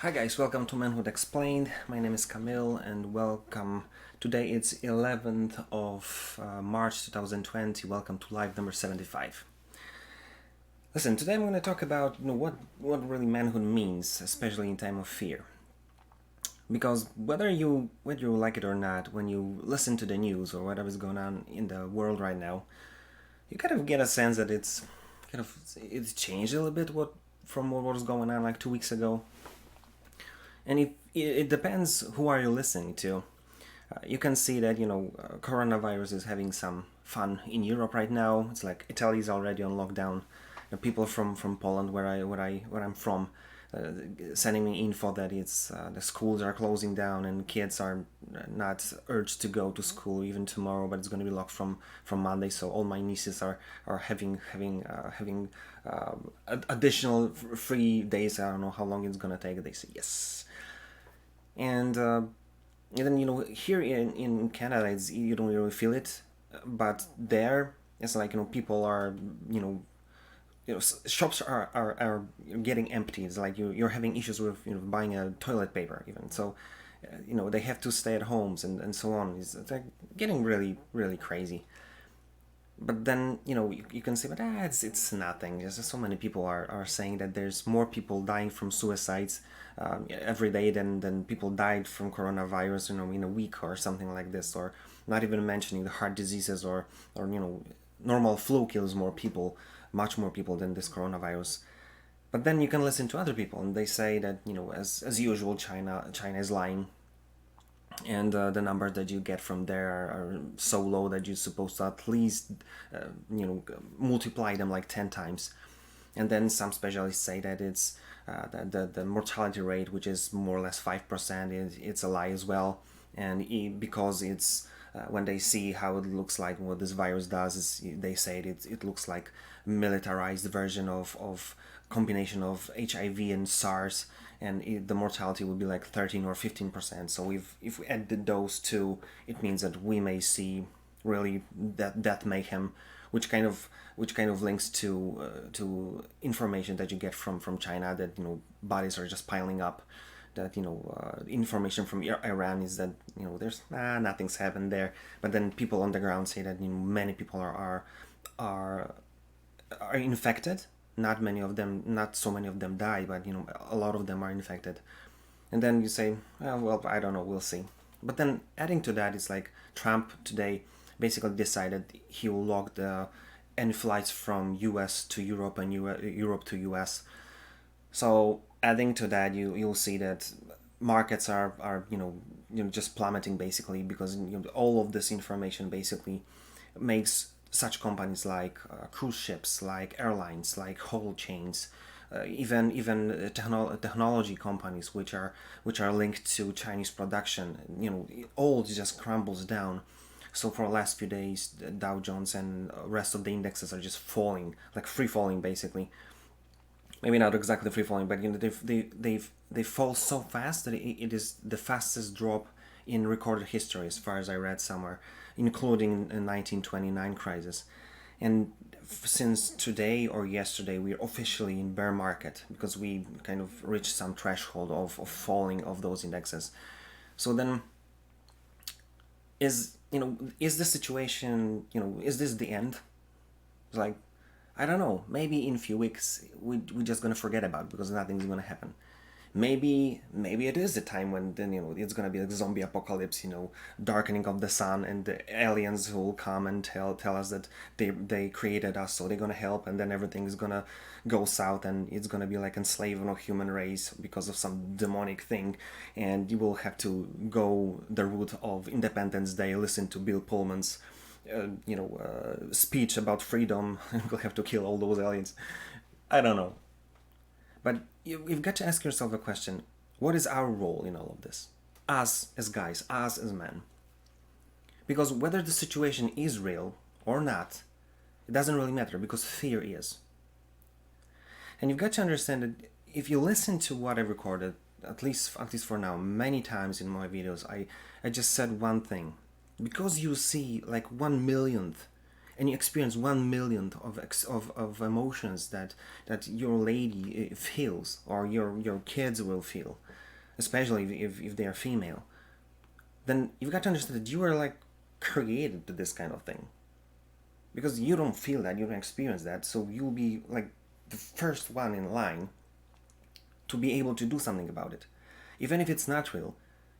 Hi guys, welcome to Manhood Explained. My name is Camille and welcome. Today it's 11th of March 2020. Welcome to live number 75. Listen, today I'm going to talk about what really manhood means, especially in time of fear. Because whether you like it or not, when you listen to the news or whatever's going on in the world right now, you kind of get a sense that it's changed a little bit from what was going on like 2 weeks ago. And it depends who are you listening to. You can see that coronavirus is having some fun in Europe right now. It's like Italy is already on lockdown. People from Poland, where I'm from, sending me info that it's the schools are closing down and kids are not urged to go to school even tomorrow, but it's going to be locked from Monday. So all my nieces are having additional free days. I don't know how long it's going to take. They say yes. And then here in Canada, you don't really feel it, but there it's like people are shops are getting empty. It's like you're having issues with buying a toilet paper even. So they have to stay at homes and so on. It's like getting really crazy. But then you can say, but it's nothing. Just so many people are saying that there's more people dying from suicides every day than people died from coronavirus in a week or something like this, or not even mentioning the heart diseases or normal flu kills much more people than this coronavirus. But then you can listen to other people and they say that as usual China is lying, and the numbers that you get from there are so low that you're supposed to at least multiply them like 10 times. And then some specialists say that it's the mortality rate, which is more or less 5%, it's a lie as well. And because it's when they see how it looks like, what this virus does is they say it looks like militarized version of combination of HIV and SARS, and the mortality will be like 13 or 15%. So if we add those two, it means that we may see really that death mayhem, which kind of links to information that you get from China, that bodies are just piling up. That information from Iran is that there's nothing's happened there, but then people on the ground say that many people are infected. Not many of them, not so many of them die, but a lot of them are infected. And then you say, well, I don't know, we'll see. But then adding to that, it's like Trump today basically decided he will lock any flights from US to Europe and Europe to US. So adding to that, you'll see that markets are just plummeting basically, because all of this information basically makes such companies like cruise ships, like airlines, like whole chains, even technology companies which are linked to Chinese production, all just crumbles down. So for the last few days, the Dow Jones and rest of the indexes are just falling, like free falling basically. Maybe not exactly free falling, but they fall so fast that it is the fastest drop in recorded history, as far as I read somewhere, including the 1929 crisis. And since today or yesterday, we're officially in bear market, because we kind of reached some threshold of falling of those indexes. So then, is the situation, is this the end? It's like, I don't know, maybe in a few weeks we're just gonna forget about it because nothing's gonna happen. Maybe it is the time when then it's gonna be like zombie apocalypse, darkening of the sun, and the aliens who will come and tell us that they created us, so they're gonna help, and then everything is gonna go south, and it's gonna be like enslaving a human race because of some demonic thing, and you will have to go the route of Independence Day, listen to Bill Pullman's speech about freedom, and we'll have to kill all those aliens. I don't know. But you've got to ask yourself a question. What is our role in all of this? Us as guys, us as men. Because whether the situation is real or not, it doesn't really matter, because fear is. And you've got to understand that if you listen to what I recorded, at least for now, many times in my videos, I just said one thing. Because you see like 1 millionth, and you experience 1 millionth of emotions that your lady feels, or your kids will feel, especially if they are female, then you've got to understand that you are like created to this kind of thing, because you don't feel that, you don't experience that, so you'll be like the first one in line to be able to do something about it, even if it's not real,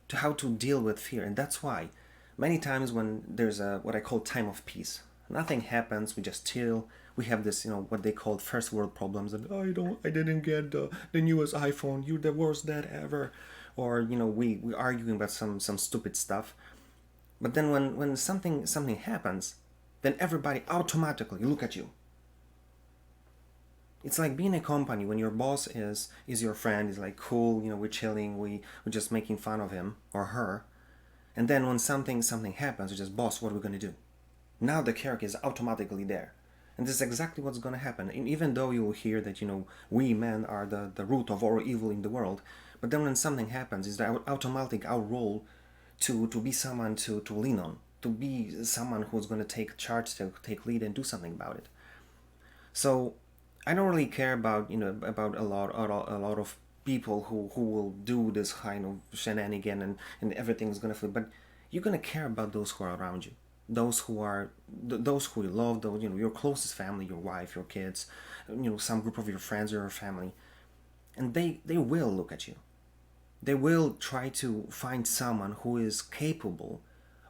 to how to deal with fear. And that's why many times when there's a what I call time of peace, nothing happens, we just chill. We have this, what they call first world problems, and I didn't get the newest iPhone. You're the worst dad ever, or we arguing about some stupid stuff. But then when something happens, then everybody automatically look at you. It's like being a company when your boss is your friend, is like cool, we're chilling, we're just making fun of him or her. And then when something happens, we just, boss, what are we gonna do? Now the character is automatically there. And this is exactly what's gonna happen. And even though you'll hear that, we men are the root of all evil in the world, but then when something happens, it's automatic our role to be someone to lean on, to be someone who's gonna take charge, to take lead and do something about it. So I don't really care about about a lot of people who will do this kind of shenanigan, and everything's gonna flip. But you're gonna care about those who are around you, those who are those who you love, those your closest family, your wife, your kids, some group of your friends or your family, and they will look at you. They will try to find someone who is capable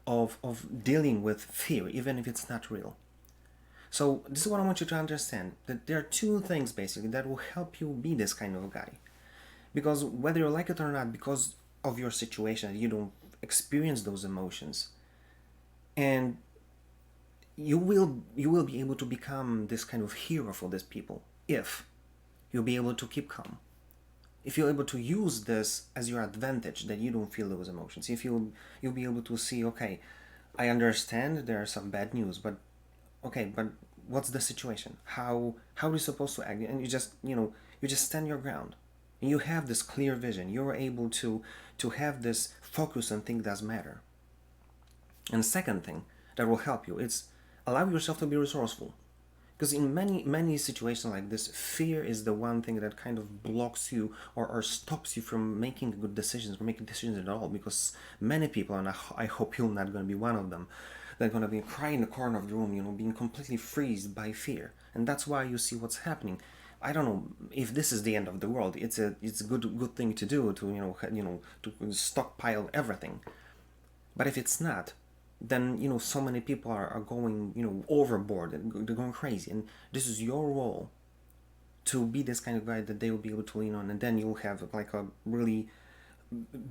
of dealing with fear, even if it's not real. So this is what I want you to understand, that there are two things basically that will help you be this kind of guy. Because whether you like it or not, because of your situation, you don't experience those emotions. And you will be able to become this kind of hero for these people if you'll be able to keep calm. If you're able to use this as your advantage, that you don't feel those emotions. If you'll be able to see, okay, I understand there are some bad news, but okay, but what's the situation? How are you supposed to act? And you just stand your ground. And you have this clear vision. You're able to have this focus on things that matter. And the second thing that will help you is allow yourself to be resourceful. Because in many situations like this, fear is the one thing that kind of blocks you, or stops you from making good decisions, or making decisions at all. Because many people, and I hope you're not going to be one of them, they're going to be crying in the corner of the room, being completely freezed by fear. And that's why you see what's happening. I don't know if this is the end of the world. It's a good thing to do, to stockpile everything. But if it's not, then so many people are going overboard, and they're going crazy. And this is your role to be this kind of guy that they will be able to lean on, and then you'll have like a really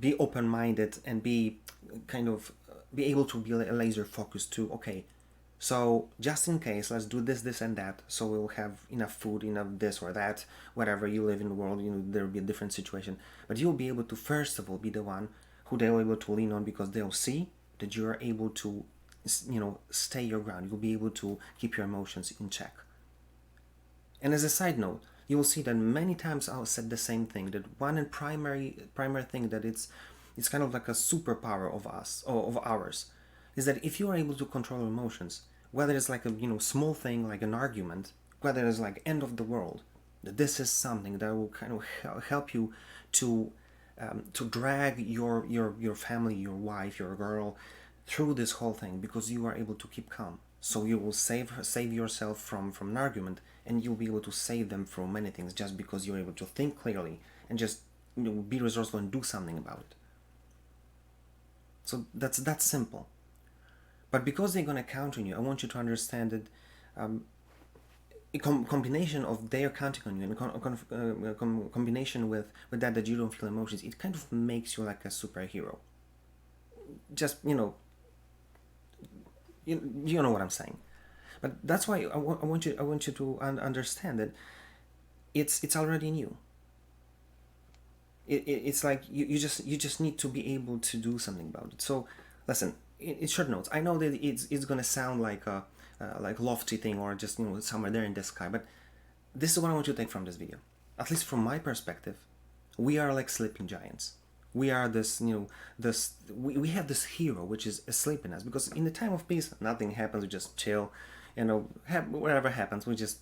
be open-minded, and be kind of be able to be laser focused to, okay, so just in case, let's do this and that, so we'll have enough food, enough this or that, whatever you live in the world, there'll be a different situation. But you'll be able to first of all be the one who they'll be able to lean on, because they'll see that you are able to stay your ground. You'll be able to keep your emotions in check. And as a side note, you will see that many times I'll said the same thing, that one and primary thing that it's kind of like a superpower of us, or of ours, is that if you are able to control your emotions, whether it's like a small thing like an argument, whether it's like end of the world, that this is something that will kind of help you to drag your family, your wife, your girl through this whole thing, because you are able to keep calm. So you will save yourself from an argument, and you'll be able to save them from many things, just because you're able to think clearly and just be resourceful and do something about it. So that's simple. But because they're going to count on you, I want you to understand that a combination of their counting on you, and combination with that you don't feel emotions, it kind of makes you like a superhero. Just you know what I'm saying. But that's why I want you to understand that it's already in you. It's like you just need to be able to do something about it. So listen, in short notes, I know that it's gonna sound like a like lofty thing, or just somewhere there in the sky, but this is what I want you to take from this video. At least from my perspective, we are like sleeping giants. We are this we have this hero which is asleep in us, because in the time of peace nothing happens, we just chill, whatever happens, we just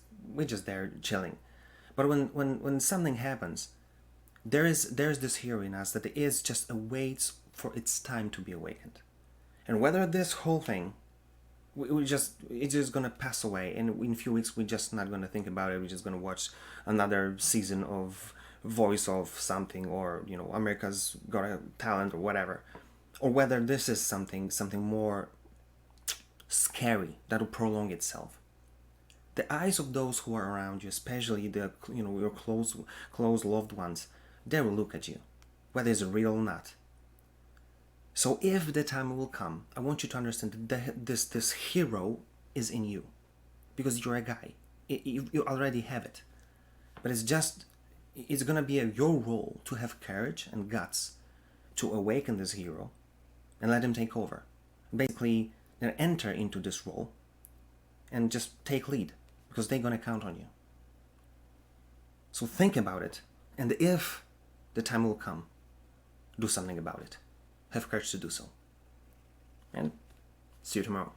there chilling. But when something happens, There's this hero in us that is just awaits for its time to be awakened. And whether this whole thing, it's just gonna pass away, and in a few weeks we're just not gonna think about it. We're just gonna watch another season of Voice of something, or America's Got a Talent or whatever, or whether this is something more scary that will prolong itself. The eyes of those who are around you, especially your close loved ones, they will look at you, whether it's real or not. So if the time will come, I want you to understand that this hero is in you, because you're a guy. You already have it, but it's gonna be your role to have courage and guts to awaken this hero and let him take over. Basically, then enter into this role and just take lead, because they're gonna count on you. So think about it, and if the time will come, do something about it. Have courage to do so. And see you tomorrow.